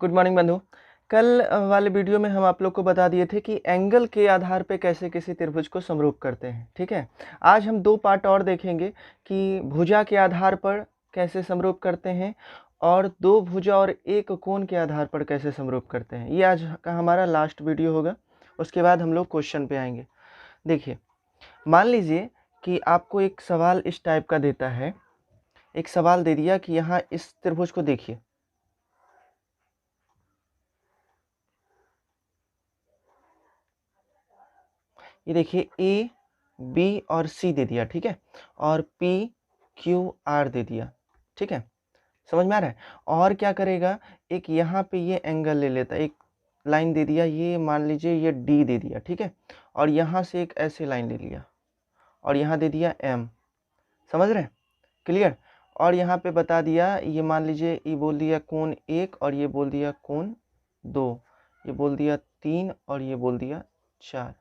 Good morning बंधु। कल वाले वीडियो में हम आप लोग को बता दिए थे कि एंगल के आधार पे कैसे किसी त्रिभुज को समरूप करते हैं। ठीक है, आज हम दो पार्ट और देखेंगे कि भुजा के आधार पर कैसे समरूप करते हैं और दो भुजा और एक कोण के आधार पर कैसे समरूप करते हैं। ये आज का हमारा लास्ट वीडियो होगा। उसके बाद हम लोग क्वेश्चन पे आएंगे। देखिए, मान लीजिए कि आपको एक सवाल इस टाइप का देता है। एक सवाल दे दिया कि यहाँ इस त्रिभुज को देखिए, ये देखिए ए बी और सी दे दिया। ठीक है, और पी क्यू आर दे दिया। ठीक है, समझ में आ रहा है। और क्या करेगा, एक यहाँ पे ये एंगल ले लेता, एक लाइन दे दिया, ये मान लीजिए ये डी दे दिया। ठीक है, और यहाँ से एक ऐसे लाइन ले लिया और यहाँ दे दिया एम। समझ रहे हैं, क्लियर। और यहाँ पे बता दिया, ये मान लीजिए ये बोल दिया कोण 1 और ये बोल दिया कोण 2, ये बोल दिया 3 और ये बोल दिया 4,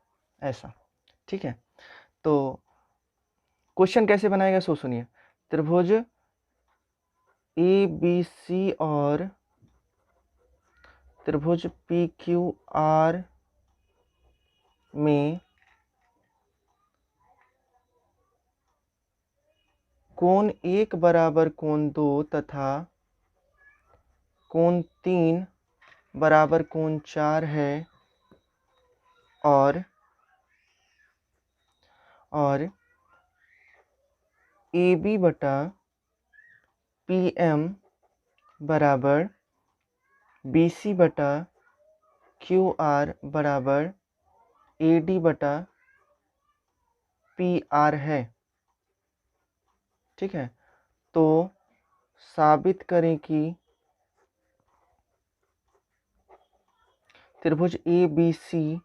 ऐसा। ठीक है, तो क्वेश्चन कैसे बनाएगा सो सुनिए। त्रिभुज ए बी सी और त्रिभुज पी क्यू आर में कोण 1 बराबर कोण 2 तथा कोण 3 बराबर कोण 4 है और ए बी बटा पी एम बराबर बी सी बटा क्यू आर बराबर ए डी बटा पी आर है। ठीक है, तो साबित करें कि त्रिभुज ए बी सी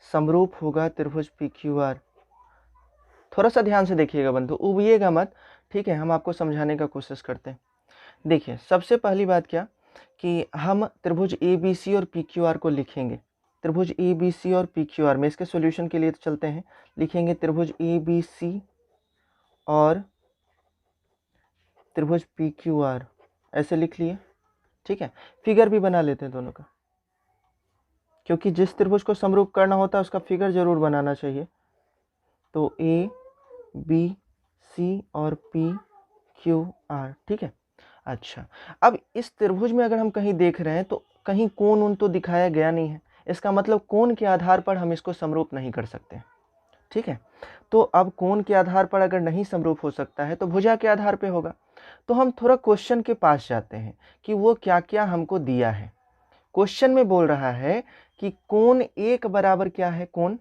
समरूप होगा त्रिभुज पी क्यू आर। थोड़ा सा ध्यान से देखिएगा बंधु, उबिएगा मत। ठीक है, हम आपको समझाने का कोशिश करते हैं। देखिए, सबसे पहली बात क्या कि हम त्रिभुज ए बी सी और पी क्यू आर को लिखेंगे। त्रिभुज ए बी सी और पी क्यू आर में इसके सॉल्यूशन के लिए तो चलते हैं, लिखेंगे त्रिभुज ए बी सी और त्रिभुज पी क्यू आर, ऐसे लिख लिए। ठीक है, फिगर भी बना लेते हैं दोनों का, क्योंकि जिस त्रिभुज को समरूप करना होता है उसका फिगर जरूर बनाना चाहिए। तो ए बी सी और पी क्यू आर। ठीक है, अच्छा, अब इस त्रिभुज में अगर हम कहीं देख रहे हैं तो कहीं कोण उन तो दिखाया गया नहीं है। इसका मतलब कोण के आधार पर हम इसको समरूप नहीं कर सकते। ठीक है, तो अब कोण के आधार पर अगर नहीं समरूप हो सकता है तो भुजा के आधार पे होगा। तो हम थोड़ा क्वेश्चन के पास जाते हैं कि वो क्या क्या हमको दिया है। क्वेश्चन में बोल रहा है कि कोण 1 बराबर क्या है, कोण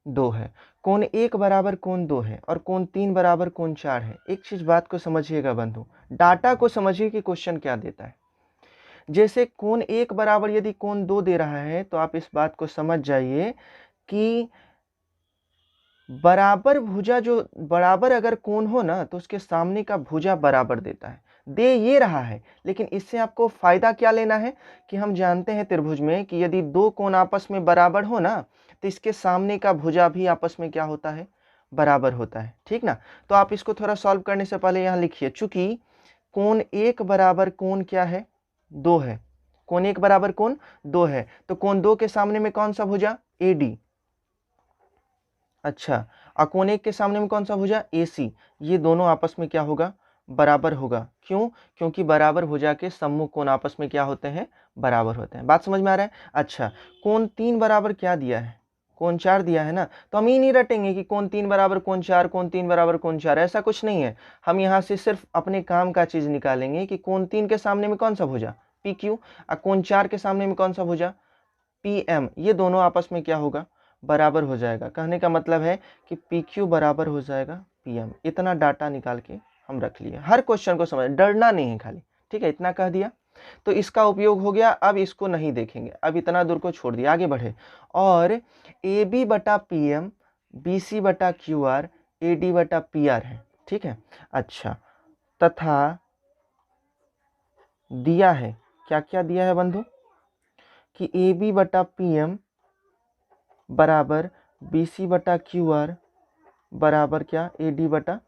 2 है। कोण 1 बराबर कोण 2 है और कोण 3 बराबर कोण 4 है। एक चीज बात को समझिएगा बंधु, डाटा को समझिए कि क्वेश्चन क्या देता है। जैसे कोण 1 बराबर यदि कोण 2 दे रहा है तो आप इस बात को समझ जाइए कि बराबर भुजा, जो बराबर अगर कोण हो ना तो उसके सामने का भुजा बराबर देता है। दे ये रहा है, लेकिन इससे आपको फायदा क्या लेना है कि हम जानते हैं त्रिभुज में कि यदि दो कोण आपस में बराबर हो ना तो इसके सामने का भुजा भी आपस में क्या होता है, बराबर होता है। ठीक ना, तो आप इसको थोड़ा सॉल्व करने से पहले यहाँ लिखिए, चूंकि कोण 1 बराबर कोण क्या है, 2 है। कोण 1 बराबर कोण 2 है, तो कोण 2 के सामने में कौन सा भुजा, ए डी। अच्छा, और कोण 1 के सामने में कौन सा भुजा, ए सी। ये दोनों आपस में क्या होगा, बराबर होगा। क्यों, क्योंकि बराबर भुजा के सम्मुख कोण आपस में क्या होते हैं, बराबर होते हैं। बात समझ में आ रहा है। अच्छा, कोण 3 बराबर क्या दिया है, कोण 4 दिया है ना, तो हम ये नहीं रटेंगे कि कोण 3 बराबर कोण 4, कोण 3 बराबर कोण 4, ऐसा कुछ नहीं है। हम यहाँ से सिर्फ अपने काम का चीज निकालेंगे कि कोण 3 के सामने में कौन सा भुजा, पी क्यू, और कोण 4 के सामने में कौन सा भुजा, पी एम। ये दोनों आपस में क्या होगा, बराबर हो जाएगा। कहने का मतलब है कि पी क्यू बराबर हो जाएगा पी एम। इतना डाटा निकाल के हम रख लिए, हर क्वेश्चन को समझ, डरना नहीं है खाली। ठीक है, इतना कह दिया तो इसका उपयोग हो गया। अब इसको नहीं देखेंगे, अब इतना दूर को छोड़ दिया, आगे बढ़े। और ए बी बटा पी एम, बी सी बटा क्यू आर, ए डी बटा पी आर है। ठीक है, अच्छा, तथा दिया है, क्या क्या दिया है बंधु, कि ए बी बटा पी एम बराबर बी सी बटा क्यू आर बराबर क्या, ए डी बटा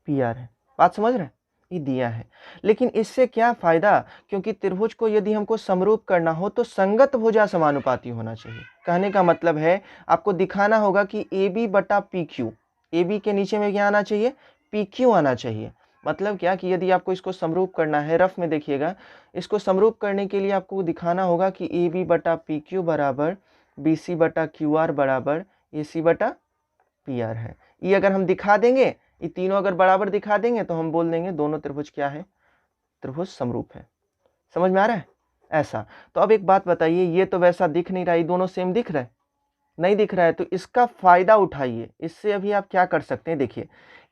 पी आर है। बात समझ रहे हैं, ये दिया है। लेकिन इससे क्या फ़ायदा, क्योंकि त्रिभुज को यदि हमको समरूप करना हो तो संगत भुजा समानुपाती होना चाहिए। कहने का मतलब है आपको दिखाना होगा कि ए बी बटा पी क्यू, ए बी के नीचे में क्या आना चाहिए, पी क्यू आना चाहिए। मतलब क्या कि यदि आपको इसको समरूप करना है, रफ में देखिएगा, इसको समरूप करने के लिए आपको दिखाना होगा कि ए बी बटा पी क्यू बराबर बी सी बटा क्यू आर बराबर ए सी बटा पी आर है। ये अगर हम दिखा देंगे, ये तीनों अगर बराबर दिखा देंगे तो हम बोल देंगे दोनों त्रिभुज क्या है, त्रिभुज समरूप है। समझ में आ रहा है ऐसा। तो अब एक बात बताइए, ये तो वैसा दिख नहीं रहा, ये दोनों सेम दिख रहा है, नहीं दिख रहा है, तो इसका फायदा उठाइए। इससे अभी आप क्या कर सकते हैं, देखिए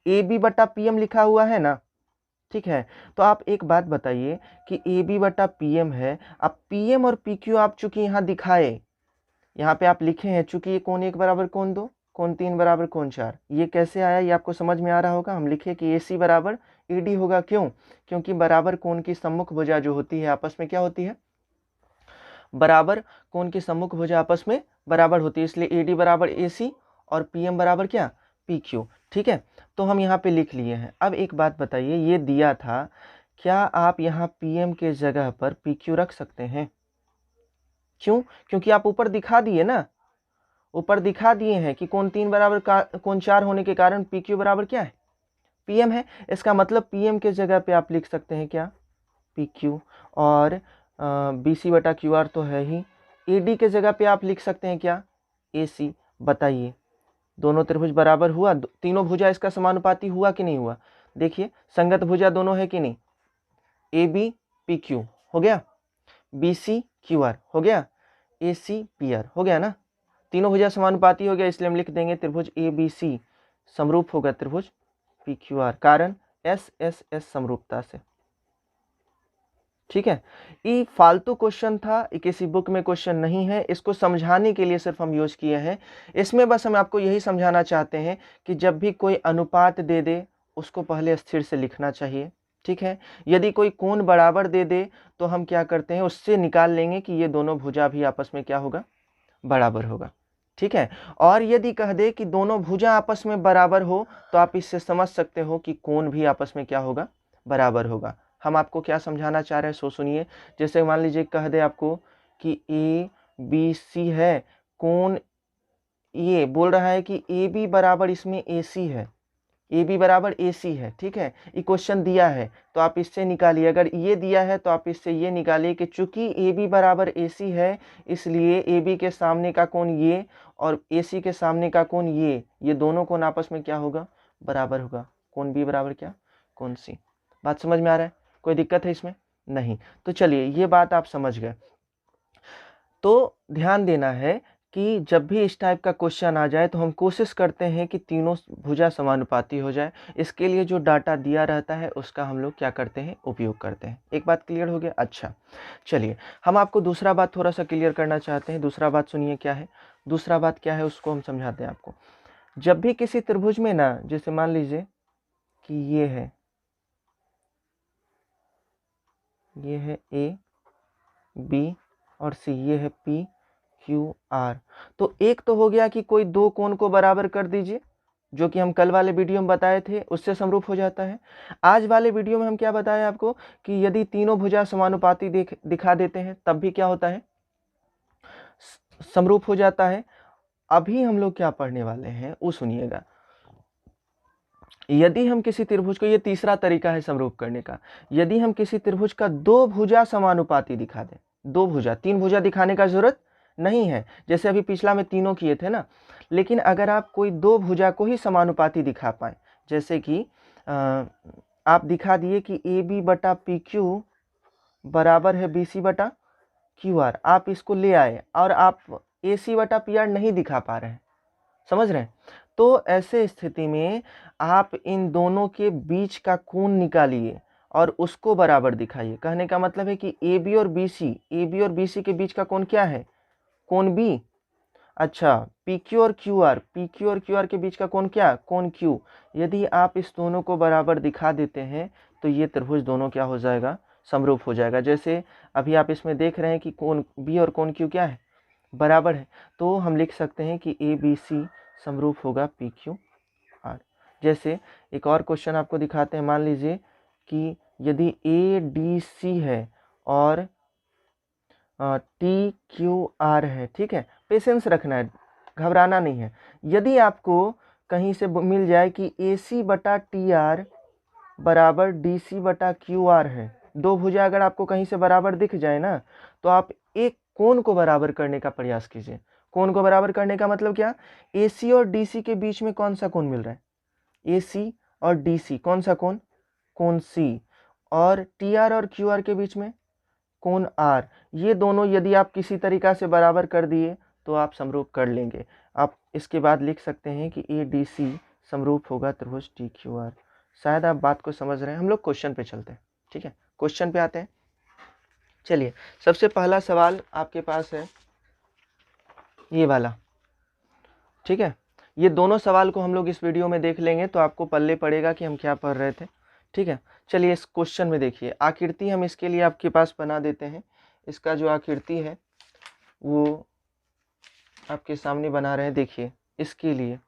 ए बी बटा पी एम लिखा हुआ है ना, ठीक है। तो आप एक बात बताइए कि ए बी बटा पी एम है, अब पी एम और पी क्यू आप चूंकि यहाँ दिखाए, यहाँ पे आप लिखे हैं चूंकि ये कोण 1 बराबर कोण 2, कोण 3 बराबर कोण 4, ये कैसे आया ये आपको समझ में आ रहा होगा। हम लिखे कि ए सी बराबर ए डी होगा, क्यों, क्योंकि बराबर कोण की सम्मुख भुजा जो होती है आपस में क्या होती है, बराबर कोण की सम्मुख भुजा आपस में बराबर होती है, इसलिए ए डी बराबर ए सी और पी एम बराबर क्या, पी क्यू। ठीक है, तो हम यहाँ पे लिख लिए हैं। अब एक बात बताइए, ये दिया था, क्या आप यहाँ पी एम के जगह पर पी क्यू रख सकते हैं, क्यों, क्योंकि आप ऊपर दिखा दिए ना, ऊपर दिखा दिए हैं कि कोण 3 बराबर कोण 4 होने के कारण पी क्यू बराबर क्या है, पी एम है। इसका मतलब पी एम के जगह पे आप लिख सकते हैं क्या, पी क्यू, और बी सी बटा क्यू आर तो है ही, ए डी के जगह पे आप लिख सकते हैं क्या, ए सी। बताइए दोनों त्रिभुज बराबर हुआ, तीनों भुजा इसका समानुपाती हुआ कि नहीं हुआ, देखिए संगत भुजा दोनों है कि नहीं, ए बी पी क्यू हो गया, बी सी क्यू आर हो गया, ए सी पी आर हो गया ना, तीनों भुजा समानुपाती हो गया, इसलिए हम लिख देंगे त्रिभुज ए बी सी समरूप होगा त्रिभुज पी क्यू आर, कारण एस एस एस समरूपता से। ठीक है, ये फालतू क्वेश्चन था, ये किसी बुक में क्वेश्चन नहीं है, इसको समझाने के लिए सिर्फ हम यूज किए हैं। इसमें बस हम आपको यही समझाना चाहते हैं कि जब भी कोई अनुपात दे दे उसको पहले स्थिर से लिखना चाहिए। ठीक है, यदि कोई कोण बराबर दे दे तो हम क्या करते हैं, उससे निकाल लेंगे कि ये दोनों भुजा भी आपस में क्या होगा, बराबर होगा। ठीक है, और यदि कह दे कि दोनों भुजा आपस में बराबर हो तो आप इससे समझ सकते हो कि कोण भी आपस में क्या होगा, बराबर होगा। हम आपको क्या समझाना चाह रहे हैं सो सुनिए। जैसे मान लीजिए कह दे आपको कि ए बी सी है, कोण ये बोल रहा है कि ए बी बराबर इसमें ए सी है, ए बी बराबर ए सी है। ठीक है, ये क्वेश्चन दिया है तो आप इससे निकालिए, अगर ये दिया है तो आप इससे ये निकालिए कि चूंकि ए बी बराबर ए सी है इसलिए ए बी के सामने का कोण ये और ए सी के सामने का कोण ये दोनों कोण आपस में क्या होगा, बराबर होगा। कोण बी बराबर क्या, कोण सी। बात समझ में आ रहा है, कोई दिक्कत है इसमें, नहीं। तो चलिए ये बात आप समझ गए। तो ध्यान देना है कि जब भी इस टाइप का क्वेश्चन आ जाए तो हम कोशिश करते हैं कि तीनों भुजा समानुपाती हो जाए। इसके लिए जो डाटा दिया रहता है उसका हम लोग क्या करते हैं, उपयोग करते हैं। एक बात क्लियर हो गया। अच्छा चलिए, हम आपको दूसरा बात थोड़ा सा क्लियर करना चाहते हैं। दूसरा बात सुनिए क्या है, दूसरा बात क्या है उसको हम समझाते हैं आपको। जब भी किसी त्रिभुज में ना, जैसे मान लीजिए कि ये है ए बी और सी, ये है पी क्यू आर। तो एक तो हो गया कि कोई दो कोण को बराबर कर दीजिए, जो कि हम कल वाले वीडियो में बताए थे, उससे समरूप हो जाता है। आज वाले वीडियो में हम क्या बताए आपको कि यदि तीनों भुजा समानुपाती दिखा देते हैं तब भी क्या होता है, समरूप हो जाता है। अभी हम लोग क्या पढ़ने वाले हैं वो सुनिएगा। यदि हम किसी त्रिभुज को, ये तीसरा तरीका है समरूप करने का, यदि हम किसी त्रिभुज का दो भुजा समानुपाती दिखा दें, दो भुजा, तीन भुजा दिखाने का जरूरत नहीं है, जैसे अभी पिछला में तीनों किए थे ना, लेकिन अगर आप कोई दो भुजा को ही समानुपाती दिखा पाए, जैसे कि आप दिखा दिए कि ए बी बटा पी क्यू बराबर है बी सी बटा क्यू आर, आप इसको ले आए और आप ए सी बटा पी आर नहीं दिखा पा रहे हैं, समझ रहे हैं, तो ऐसे स्थिति में आप इन दोनों के बीच का कोण निकालिए और उसको बराबर दिखाइए। कहने का मतलब है कि ए बी और बी सी के बीच का कोण क्या है, कोण बी। अच्छा, पी क्यू और क्यू आर के बीच का कोण क्या, कोण क्यू। यदि आप इस दोनों को बराबर दिखा देते हैं तो ये त्रिभुज दोनों क्या हो जाएगा, समरूप हो जाएगा। जैसे अभी आप इसमें देख रहे हैं कि कोण बी और कोण क्यू क्या है, बराबर है, तो हम लिख सकते हैं कि ए बी सी समरूप होगा पी क्यू आर। जैसे एक और क्वेश्चन आपको दिखाते हैं, मान लीजिए कि यदि ए डी सी है और टी क्यू आर है, ठीक है, पेशेंस रखना है, घबराना नहीं है। यदि आपको कहीं से मिल जाए कि ए सी बटा टी आर बराबर डी सी बटा क्यू आर है, दो भुजा अगर आपको कहीं से बराबर दिख जाए ना, तो आप एक कोण को बराबर करने का प्रयास कीजिए। कोण को बराबर करने का मतलब क्या, ए सी और डी सी के बीच में कौन सा कोण मिल रहा है, ए सी और डी सी, कौन सा कोण, कोण सी, और टी आर और क्यू आर के बीच में कोण आर। ये दोनों यदि आप किसी तरीका से बराबर कर दिए तो आप समरूप कर लेंगे। आप इसके बाद लिख सकते हैं कि ए डी सी समरूप होगा त्रिभुज टी क्यू आर। शायद आप बात को समझ रहे हैं। हम लोग क्वेश्चन पे चलते हैं, ठीक है, क्वेश्चन पे आते हैं। चलिए, सबसे पहला सवाल आपके पास है ये वाला, ठीक है। ये दोनों सवाल को हम लोग इस वीडियो में देख लेंगे तो आपको पल्ले पड़ेगा कि हम क्या पढ़ रहे थे, ठीक है। चलिए, इस क्वेश्चन में देखिए, आकृति हम इसके लिए आपके पास बना देते हैं। इसका जो आकृति है वो आपके सामने बना रहे हैं, देखिए इसके लिए।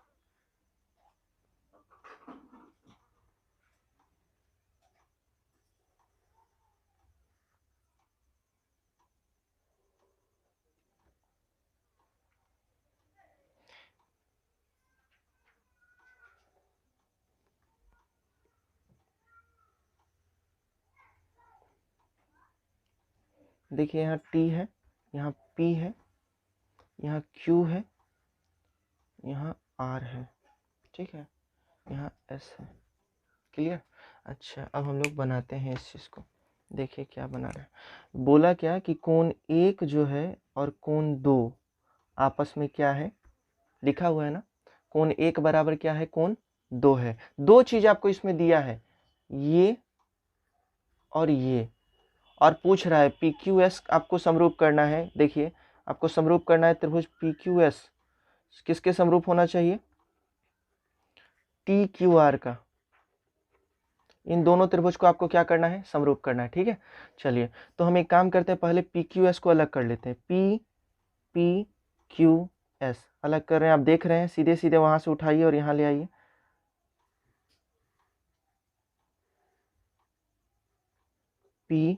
देखिए यहाँ T है, यहाँ P है, यहाँ Q है, यहाँ R है, ठीक है, यहाँ S है। क्लियर। अच्छा, अब हम लोग बनाते हैं इस चीज़ को। देखिए क्या बना रहे हैं। बोला क्या कि कोण एक जो है और कोण दो आपस में क्या है, लिखा हुआ है ना, कोण एक बराबर क्या है, कोण दो है। दो चीज आपको इसमें दिया है, ये और ये, और पूछ रहा है पी क्यू एस आपको समरूप करना है। देखिए, आपको समरूप करना है त्रिभुज पी क्यू एस, किसके समरूप होना चाहिए, टी क्यू आर का। इन दोनों त्रिभुज को आपको क्या करना है, समरूप करना है, ठीक है। चलिए, तो हम एक काम करते हैं, पहले पी क्यू एस को अलग कर लेते हैं। पी क्यू एस अलग कर रहे हैं, आप देख रहे हैं, सीधे सीधे वहां से उठाइए और यहाँ ले आइए। पी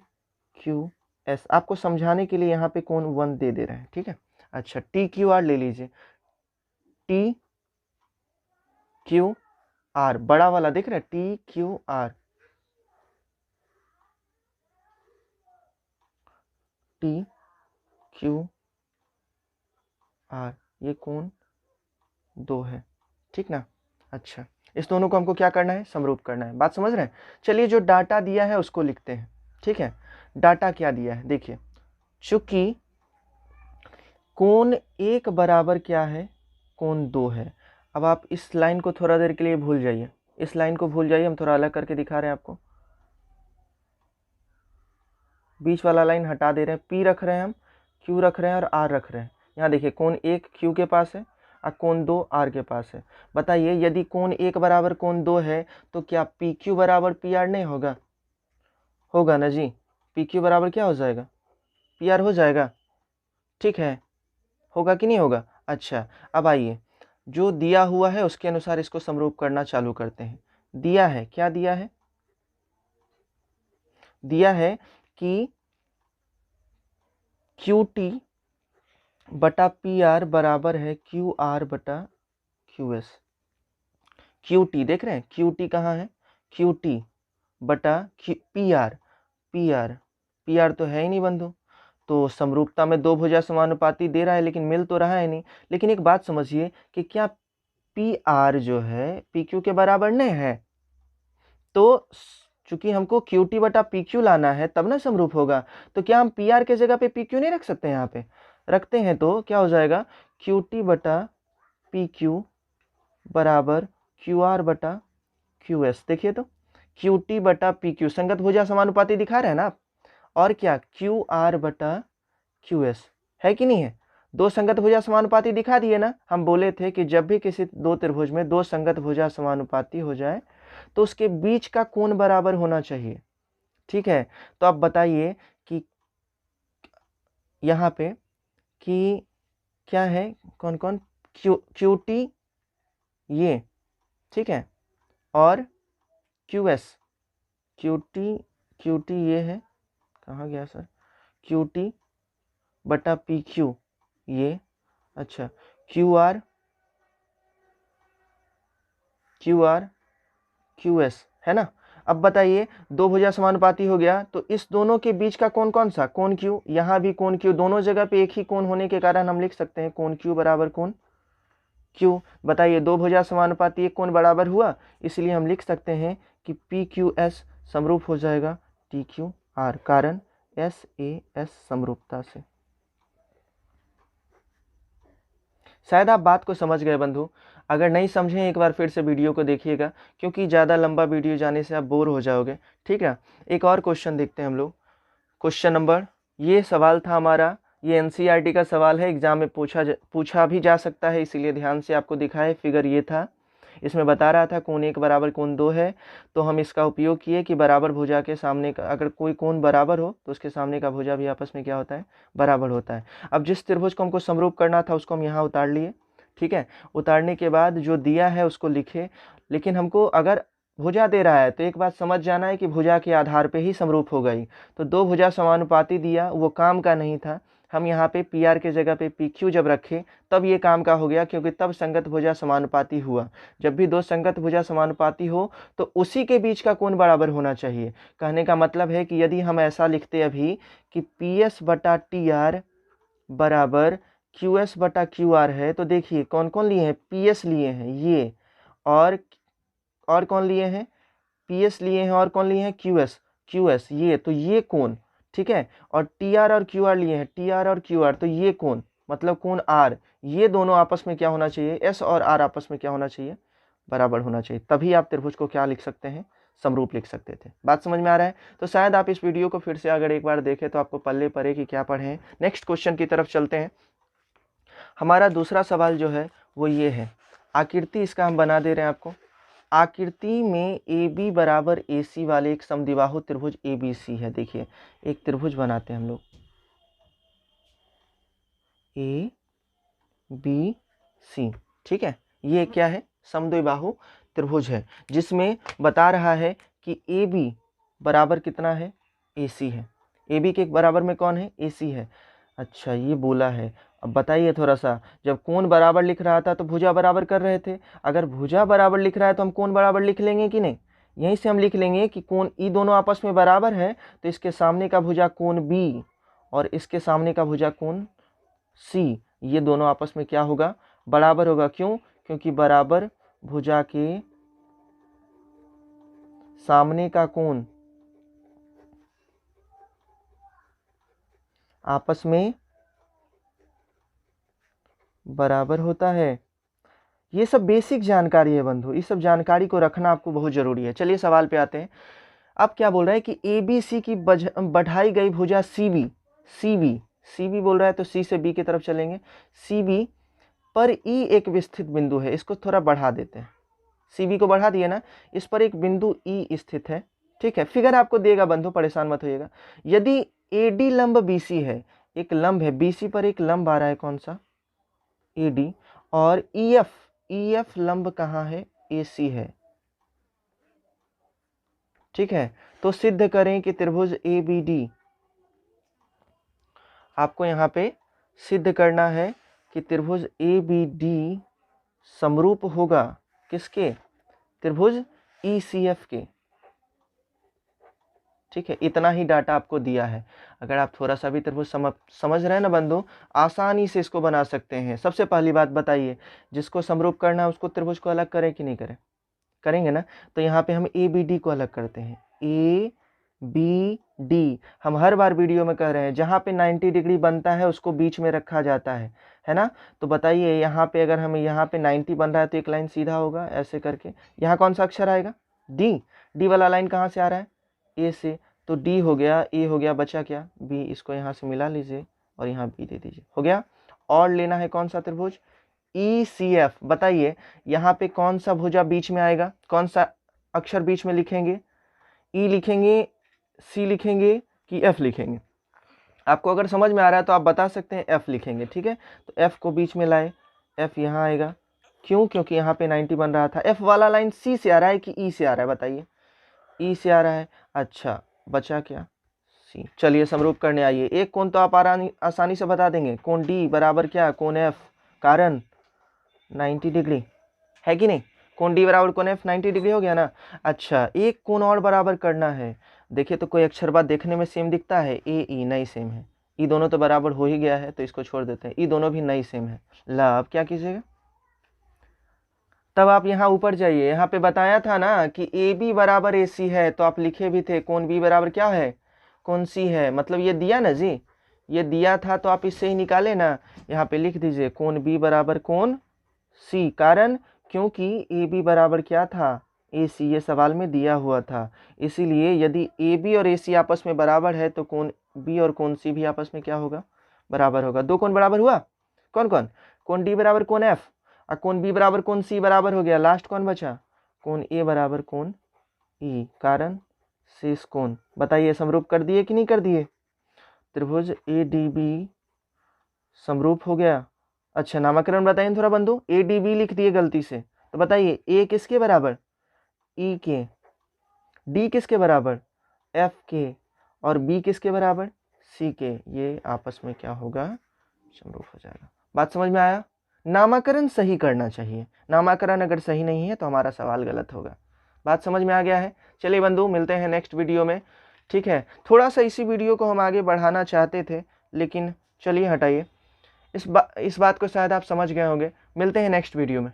क्यू एस आपको समझाने के लिए यहाँ पे कोण 1 दे रहे हैं, ठीक है। अच्छा, टी क्यू आर ले लीजिए, टी क्यू आर बड़ा वाला दिख रहा है, T Q R, T Q R, ये कोण 2 है, ठीक ना। अच्छा, इस दोनों को हमको क्या करना है, समरूप करना है। बात समझ रहे हैं। चलिए, जो डाटा दिया है उसको लिखते हैं, ठीक है। डाटा क्या दिया है, देखिए, चूंकि कोण एक बराबर क्या है, कोण 2 है। अब आप इस लाइन को थोड़ा देर के लिए भूल जाइए, इस लाइन को भूल जाइए, हम थोड़ा अलग करके दिखा रहे हैं आपको। बीच वाला लाइन हटा दे रहे हैं, पी रख रहे हैं हम, क्यू रख रहे हैं और आर रख रहे हैं। यहाँ देखिए, कोण एक क्यू के पास है और कोण 2 आर के पास है। बताइए, यदि कोण एक बराबर कोण 2 है तो क्या पी क्यू बराबर पी आर नहीं होगा, होगा ना जी। पी क्यू बराबर क्या हो जाएगा, पी आर हो जाएगा, ठीक है, होगा कि नहीं होगा। अच्छा, अब आइए, जो दिया हुआ है उसके अनुसार इसको समरूप करना चालू करते हैं। दिया है, क्या दिया है, दिया है कि क्यू टी बटा पी आर बराबर है क्यू आर बटा क्यू एस। क्यू टी देख रहे हैं, क्यू टी कहाँ है, क्यू टी बटा P R, P R, P R तो है ही नहीं बंधु, तो समरूपता में दो भुजा समानुपाती दे रहा है लेकिन मिल तो रहा है नहीं। लेकिन एक बात समझिए कि क्या पी आर जो है पी क्यू के बराबर नहीं है, तो चूंकि हमको क्यू टी बटा पी क्यू लाना है तब ना समरूप होगा। तो क्या हम पी आर के जगह पे पी क्यू नहीं रख सकते, यहाँ पे रखते हैं तो क्या हो जाएगा, क्यू टी बटा पी क्यू बराबर क्यू आर बटा क्यू एस। देखिए तो क्यू टी बटा पी क्यू संगत भुजा समानुपाती दिखा रहे हैं ना आप, और क्या क्यू आर बटा क्यू एस है कि नहीं है। दो संगत भुजा समानुपाती दिखा दिए ना। हम बोले थे कि जब भी किसी दो त्रिभुज में दो संगत भुजा समानुपाती हो जाए तो उसके बीच का कोण बराबर होना चाहिए, ठीक है। तो आप बताइए कि यहाँ पे कि क्या है, कौन कौन, क्यू टी ये, ठीक है, और क्यू एस, क्यू टी ये है, कहाँ गया सर, क्यू टी बटा पी क्यू ये, अच्छा क्यू आर क्यू एस है ना। अब बताइए दो भुजा समानुपाती हो गया तो इस दोनों के बीच का कोण कौन सा, कोण क्यू, यहाँ भी कोण क्यू, दोनों जगह पे एक ही कोण होने के कारण हम लिख सकते हैं कोण क्यू बराबर कोण क्यू। बताइए दो भुजा समानुपाती एक कोण बराबर हुआ, इसलिए हम लिख सकते हैं कि पी क्यू एस समरूप हो जाएगा टी क्यू आर, कारण एस ए एस समरूपता से। शायद आप बात को समझ गए बंधु, अगर नहीं समझें एक बार फिर से वीडियो को देखिएगा, क्योंकि ज़्यादा लंबा वीडियो जाने से आप बोर हो जाओगे, ठीक है। एक और क्वेश्चन देखते हैं हम लोग, क्वेश्चन नंबर, ये सवाल था हमारा, ये एनसीईआरटी का सवाल है, एग्जाम में पूछा भी जा सकता है, इसीलिए ध्यान से आपको दिखाए। फिगर ये था, इसमें बता रहा था कोण 1 बराबर कोण 2 है, तो हम इसका उपयोग किए कि बराबर भुजा के सामने का, अगर कोई कोण बराबर हो तो उसके सामने का भुजा भी आपस में क्या होता है, बराबर होता है। अब जिस त्रिभुज को हमको समरूप करना था उसको हम यहाँ उतार लिए, ठीक है। उतारने के बाद जो दिया है उसको लिखे, लेकिन हमको अगर भुजा दे रहा है तो एक बात समझ जाना है कि भुजा के आधार पे ही समरूप हो गई, तो दो भुजा समानुपाती दिया वो काम का नहीं था, हम यहाँ पे पी आर के जगह पे पी क्यू जब रखे तब ये काम का हो गया, क्योंकि तब संगत भुजा समानुपाती हुआ। जब भी दो संगत भुजा समानुपाती हो तो उसी के बीच का कोण बराबर होना चाहिए। कहने का मतलब है कि यदि हम ऐसा लिखते अभी कि पी एस बटा टी आर बराबर क्यू एस बटा क्यू आर है, तो देखिए कौन कौन लिए हैं, पी एस लिए हैं ये, और कौन लिए हैं, पी एस लिए हैं, और कौन लिए हैं, क्यू एस ये, तो ये कोण, ठीक है। और टी आर और क्यू आर लिए हैं, टी आर और क्यू आर, तो ये कोण मतलब कोण आर, ये दोनों आपस में क्या होना चाहिए, एस और आर आपस में क्या होना चाहिए, बराबर होना चाहिए, तभी आप त्रिभुज को क्या लिख सकते हैं, समरूप लिख सकते थे। बात समझ में आ रहा है? तो शायद आप इस वीडियो को फिर से अगर एक बार देखें तो आपको पल्ले पड़े कि क्या पढ़े हैं। नेक्स्ट क्वेश्चन की तरफ चलते हैं। हमारा दूसरा सवाल जो है वो ये है, आकृति इसका हम बना दे रहे हैं आपको। आकृति में ए बी बराबर ए सी वाले एक समद्विबाहु त्रिभुज ए बी सी है। देखिए एक त्रिभुज बनाते हैं हम लोग, ए बी सी, ठीक है। ये क्या है, समद्विबाहु त्रिभुज है, जिसमें बता रहा है कि ए बी बराबर कितना है, ए सी है। ए बी के बराबर में कौन है, ए सी है। अच्छा ये बोला है। अब बताइए थोड़ा सा, जब कोण बराबर लिख रहा था तो भुजा बराबर कर रहे थे, अगर भुजा बराबर लिख रहा है तो हम कोण बराबर लिख लेंगे कि नहीं, यहीं से हम लिख लेंगे कि कोण ई दोनों आपस में बराबर है, तो इसके सामने का भुजा कोण बी और इसके सामने का भुजा कोण सी, ये दोनों आपस में क्या होगा, बराबर होगा। क्यों, क्योंकि बराबर भुजा के सामने का कोण आपस में बराबर होता है। ये सब बेसिक जानकारी है बंधु, इस सब जानकारी को रखना आपको बहुत जरूरी है। चलिए सवाल पे आते हैं। अब क्या बोल रहा है कि ए बी सी की बढ़ाई गई भुजा सी बी बोल रहा है, तो सी से बी की तरफ चलेंगे। सी बी पर ई एक विस्थित बिंदु है, इसको थोड़ा बढ़ा देते हैं, सी बी को बढ़ा दिए ना, इस पर एक बिंदु ई स्थित है, ठीक है। फिगर आपको देगा बंधु, परेशान मत होइएगा। यदि ए डी लंब बी सी है, एक लंब है बी सी पर, एक लंब आ रहा है कौन सा, ए डी, और ई एफ लंब कहाँ है, ए सी है, ठीक है। तो सिद्ध करें कि त्रिभुज ए बी डी, आपको यहाँ पे सिद्ध करना है कि त्रिभुज ए बी डी समरूप होगा किसके, त्रिभुज ई सी एफ के, ठीक है। इतना ही डाटा आपको दिया है। अगर आप थोड़ा सा भी त्रिभुज समझ रहे हैं ना बंधु, आसानी से इसको बना सकते हैं। सबसे पहली बात बताइए, जिसको समरूप करना है उसको त्रिभुज को अलग करें कि नहीं करें, करेंगे ना। तो यहाँ पे हम ए बी डी को अलग करते हैं, ए बी डी, हम हर बार वीडियो में कह रहे हैं जहाँ पे 90 डिग्री बनता है उसको बीच में रखा जाता है ना। तो बताइए यहाँ पे अगर हमें यहाँ पे 90 बन रहा है तो एक लाइन सीधा होगा ऐसे करके, यहाँ कौन सा अक्षर आएगा, डी, डी वाला लाइन कहाँ से आ रहा है, ए से, तो डी हो गया, ए हो गया, बचा क्या, बी, इसको यहाँ से मिला लीजिए और यहाँ बी दे दीजिए, हो गया। और लेना है कौन सा त्रिभुज, ई सी एफ। बताइए यहाँ पे कौन सा भुजा बीच में आएगा, कौन सा अक्षर बीच में लिखेंगे, ई लिखेंगे, सी लिखेंगे कि एफ लिखेंगे। आपको अगर समझ में आ रहा है तो आप बता सकते हैं एफ लिखेंगे, ठीक है। तो एफ को बीच में लाए, एफ यहाँ आएगा, क्यों, क्योंकि यहाँ पे 90 बन रहा था। एफ वाला लाइन सी से आ रहा है कि ई से आ रहा है, बताइए, ई से आ रहा है। अच्छा बचा क्या, सी। चलिए समरूप करने आइए। एक कोण तो आप आसानी से बता देंगे, कोण डी बराबर क्या, कोण एफ, कारण 90 डिग्री, है कि नहीं। कोण डी बराबर कोण एफ 90 डिग्री हो गया ना। अच्छा एक कोण और बराबर करना है। देखिए तो कोई अक्षर बात देखने में सेम दिखता है, ए ई नहीं सेम है, ई दोनों तो बराबर हो ही गया है तो इसको छोड़ देते हैं, ई दोनों भी नहीं सेम है। ला अब क्या कीजिएगा, तब आप यहाँ ऊपर जाइए, यहाँ पे बताया था ना कि ए बी बराबर ए सी है, तो आप लिखे भी थे कोण बी बराबर क्या है, कोण सी है, मतलब ये दिया ना जी, ये दिया था तो आप इससे ही निकाले ना। यहाँ पे लिख दीजिए कोण बी बराबर कोण सी, कारण क्योंकि ए बी बराबर क्या था, ए सी, ये सवाल में दिया हुआ था। इसीलिए यदि ए बी और ए सी आपस में बराबर है तो कोण बी और कोण सी भी आपस में क्या होगा, बराबर होगा। दो कोण बराबर हुआ, कौन कौन, कोण डी बराबर कोण एफ और कोण बी बराबर कोण सी बराबर हो गया। लास्ट कौन बचा, कोण ए बराबर कोण ई, कारण शेष कोण। बताइए समरूप कर दिए कि नहीं कर दिए, त्रिभुज ए डी बी समरूप हो गया। अच्छा नामकरण बताइए थोड़ा बंधु, ए डी बी लिख दिए गलती से, तो बताइए ए किसके बराबर, ई के, डी किसके बराबर, एफ के, और बी किसके बराबर, सी के। ये आपस में क्या होगा, समरूप हो जाएगा। बात समझ में आया। नामकरण सही करना चाहिए, नामकरण अगर सही नहीं है तो हमारा सवाल गलत होगा। बात समझ में आ गया है। चलिए बंधु मिलते हैं नेक्स्ट वीडियो में, ठीक है। थोड़ा सा इसी वीडियो को हम आगे बढ़ाना चाहते थे, लेकिन चलिए हटाइए, इस बात को शायद आप समझ गए होंगे। मिलते हैं नेक्स्ट वीडियो में।